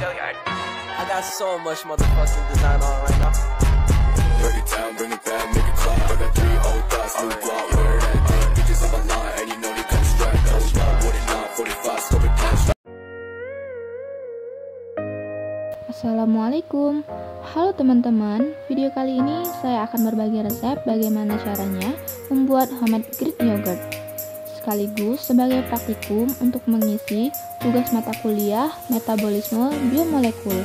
Gilliard. I got so much motherfucking design on right now. Break it down, bring it back, make it clap. I got 3 old thoughts, new block, where that thing. Bitches on my line, and you know they come straight. Hold on, 49, 45, stop it down. Assalamualaikum. Halo teman-teman, video kali ini saya akan berbagi resep bagaimana caranya membuat homemade Greek yogurt, sekaligus sebagai praktikum untuk mengisi tugas mata kuliah metabolisme biomolekul.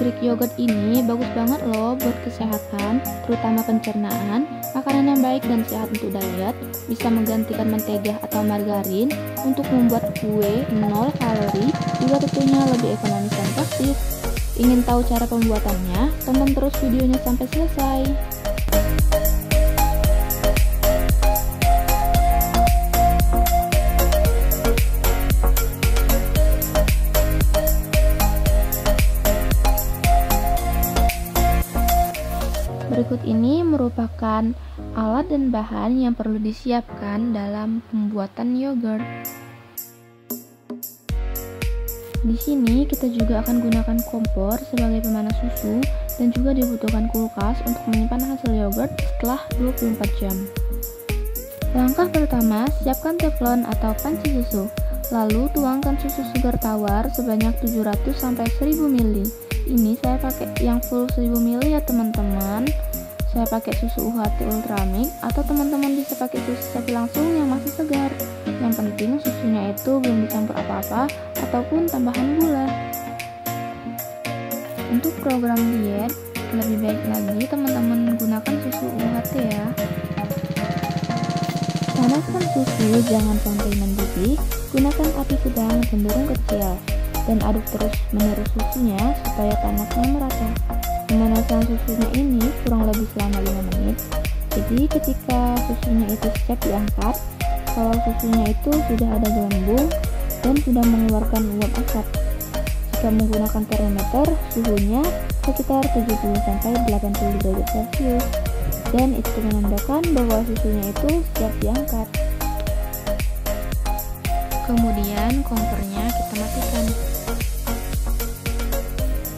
Greek yogurt ini bagus banget loh buat kesehatan, terutama pencernaan, makanan yang baik dan sehat untuk diet, bisa menggantikan mentega atau margarin untuk membuat kue 0 kalori, juga tentunya lebih ekonomis dan praktis. Ingin tahu cara pembuatannya? Tonton terus videonya sampai selesai. Berikut ini merupakan alat dan bahan yang perlu disiapkan dalam pembuatan yogurt. Di sini kita juga akan gunakan kompor sebagai pemanas susu dan juga dibutuhkan kulkas untuk menyimpan hasil yogurt setelah 24 jam. Langkah pertama, siapkan teflon atau panci susu. Lalu tuangkan susu segar tawar sebanyak 700-1000 ml. Ini saya pakai yang full 1000 ml ya teman-teman. Saya pakai susu UHT Ultramilk atau teman-teman bisa pakai susu sapi langsung yang masih segar. Yang penting susunya itu belum dicampur apa-apa ataupun tambahan gula. Untuk program diet, lebih baik lagi teman-teman gunakan susu UHT ya. Panaskan susu jangan sampai mendidih, gunakan api sedang cenderung kecil, dan aduk terus menerus susunya supaya panasnya merata. Pemanasan susunya ini kurang lebih selama 5 menit. Jadi ketika susunya itu siap diangkat, kalau susunya itu sudah ada gelembung dan sudah mengeluarkan uap asap. Jika menggunakan termometer, suhunya sekitar 70-80 derajat Celcius, dan itu menandakan bahwa susunya itu siap diangkat. Kemudian kompornya kita matikan.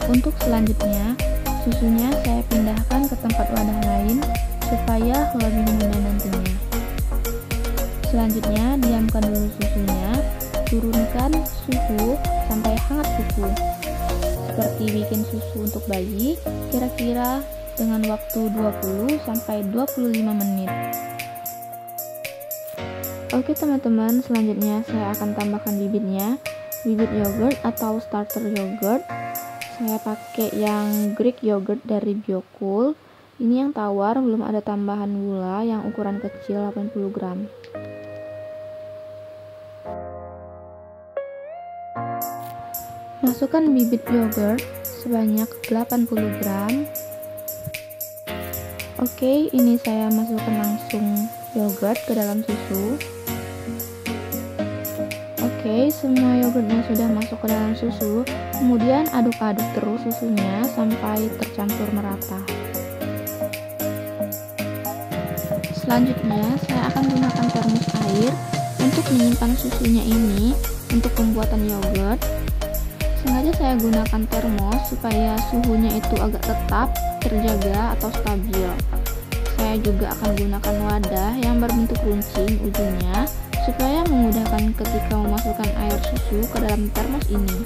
Untuk selanjutnya, susunya saya pindahkan ke tempat wadah lain supaya lebih mudah nantinya. Selanjutnya diamkan dulu susunya, turunkan suhu sampai hangat susu. Seperti bikin susu untuk bayi, kira-kira dengan waktu 20-25 menit. Oke teman-teman, selanjutnya saya akan tambahkan bibitnya, bibit yogurt atau starter yogurt. Saya pakai yang Greek yogurt dari Biocool. Ini yang tawar, belum ada tambahan gula, yang ukuran kecil 80 gram. Masukkan bibit yogurt sebanyak 80 gram. Oke, ini saya masukkan langsung yogurt ke dalam susu. Oke, semua yogurtnya sudah masuk ke dalam susu. Kemudian aduk-aduk terus susunya sampai tercampur merata. Selanjutnya saya akan gunakan termos air untuk menyimpan susunya ini untuk pembuatan yogurt. Sengaja saya gunakan termos supaya suhunya itu agak tetap terjaga atau stabil. Saya juga akan gunakan wadah yang berbentuk runcing ujungnya supaya memudahkan ketika memasukkan air susu ke dalam termos ini.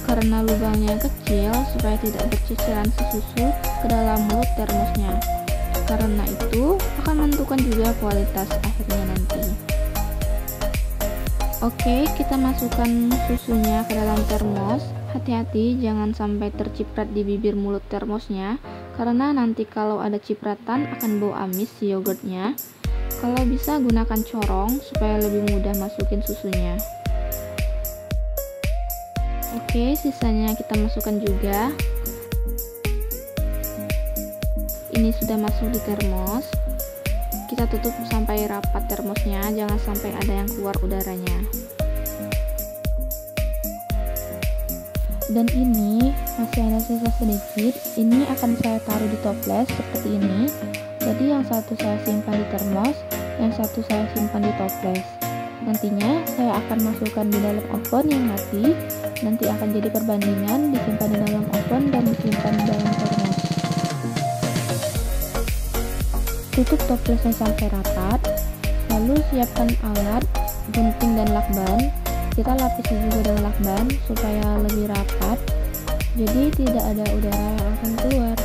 Karena lubangnya kecil supaya tidak berceceran susu ke dalam mulut termosnya. Karena itu akan menentukan juga kualitas akhirnya nanti. Oke, kita masukkan susunya ke dalam termos. Hati-hati jangan sampai terciprat di bibir mulut termosnya, karena nanti kalau ada cipratan akan bau amis si yogurtnya. Kalau bisa gunakan corong supaya lebih mudah masukin susunya. Oke, sisanya kita masukkan juga. Ini sudah masuk di termos. Kita tutup sampai rapat termosnya, jangan sampai ada yang keluar udaranya. Dan ini masih ada sisa sedikit. Ini akan saya taruh di toples seperti ini. Jadi yang satu saya simpan di termos, yang satu saya simpan di toples. Nantinya saya akan masukkan di dalam oven yang mati. Nanti akan jadi perbandingan, disimpan di dalam oven dan disimpan di dalam termos. Tutup toplesnya sampai rata. Lalu siapkan alat, gunting dan lakban. Kita lapisi juga dengan lakban supaya lebih rapat, jadi tidak ada udara yang akan keluar.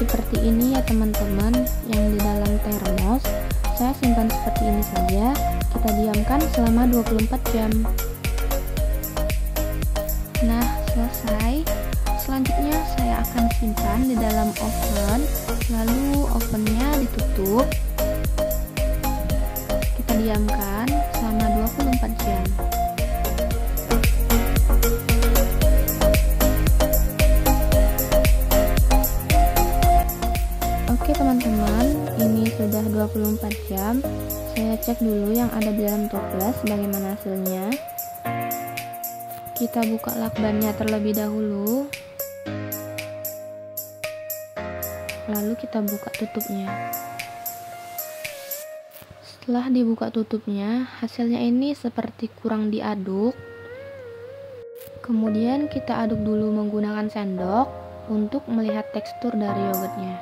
Seperti ini ya teman-teman, yang di dalam termos. Saya simpan seperti ini saja. Kita diamkan selama 24 jam. Nah, selesai. Selanjutnya saya akan simpan di dalam oven. Lalu ovennya ditutup. Kita diamkan selama 24 jam. Oke teman-teman, ini sudah 24 jam. Saya cek dulu yang ada di dalam toples bagaimana hasilnya. Kita buka lakbannya terlebih dahulu. Lalu kita buka tutupnya. Setelah dibuka tutupnya, hasilnya ini seperti kurang diaduk. Kemudian kita aduk dulu menggunakan sendok untuk melihat tekstur dari yogurtnya.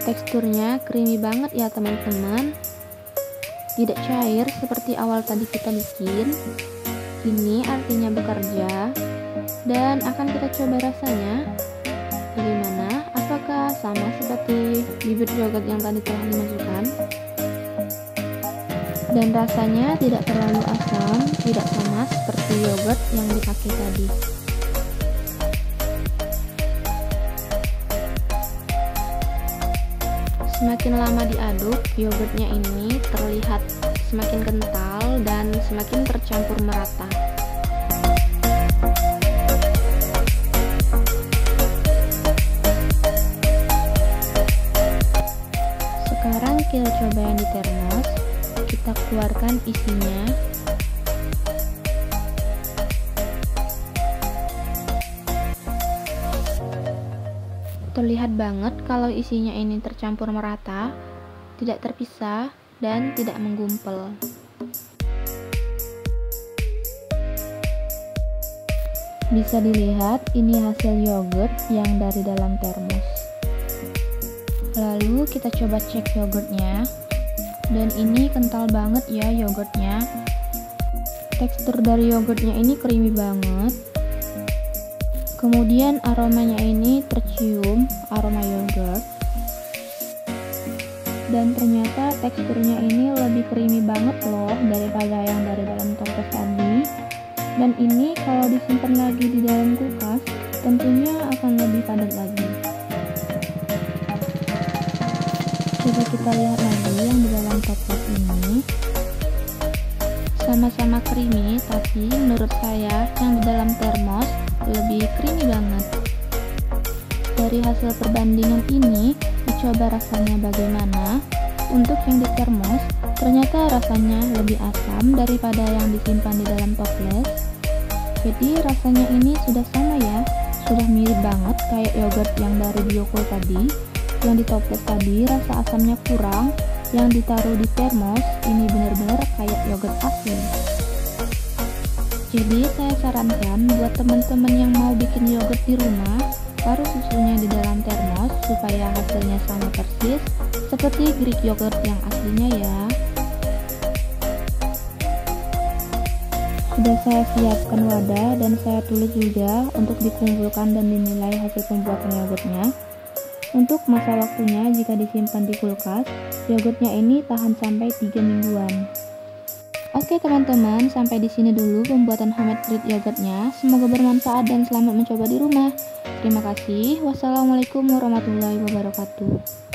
Teksturnya creamy banget ya teman-teman. Tidak cair seperti awal tadi kita bikin. Ini artinya bekerja. Dan akan kita coba rasanya. Bagaimana? Apakah sama seperti bibit yogurt yang tadi telah dimasukkan? Dan rasanya tidak terlalu asam, tidak sama seperti yogurt yang dipakai tadi. Semakin lama diaduk, yogurtnya ini terlihat semakin kental dan semakin tercampur merata. Sekarang kita coba yang di termos. Kita keluarkan isinya. Terlihat banget kalau isinya ini tercampur merata, tidak terpisah, dan tidak menggumpal. Bisa dilihat ini hasil yogurt yang dari dalam termos. Lalu kita coba cek yogurtnya. Dan ini kental banget ya yogurtnya. Tekstur dari yogurtnya ini creamy banget. Kemudian aromanya ini tercium, aroma yogurt. Dan ternyata teksturnya ini lebih creamy banget loh daripada yang dari dalam toples tadi. Dan ini kalau disimpan lagi di dalam kulkas, tentunya akan lebih padat lagi. Coba kita lihat lagi yang di dalam toples ini. Sama-sama creamy, tapi menurut saya yang di dalam termos lebih creamy banget. Dari hasil perbandingan ini, dicoba rasanya bagaimana. Untuk yang di termos, ternyata rasanya lebih asam daripada yang disimpan di dalam toples. Jadi rasanya ini sudah sama ya, sudah mirip banget kayak yogurt yang dari Biocool tadi. Yang di toples tadi rasa asamnya kurang, yang ditaruh di termos ini benar-benar kayak yogurt asli. Jadi saya sarankan buat teman-teman yang mau bikin yogurt di rumah, taruh susunya di dalam termos supaya hasilnya sama persis seperti Greek yogurt yang aslinya ya. Sudah saya siapkan wadah dan saya tulis juga untuk dikumpulkan dan dinilai hasil pembuatan yogurtnya. Untuk masa waktunya jika disimpan di kulkas, yogurtnya ini tahan sampai 3 mingguan. Oke teman-teman, sampai di sini dulu pembuatan homemade Greek yogurtnya. Semoga bermanfaat dan selamat mencoba di rumah. Terima kasih. Wassalamualaikum warahmatullahi wabarakatuh.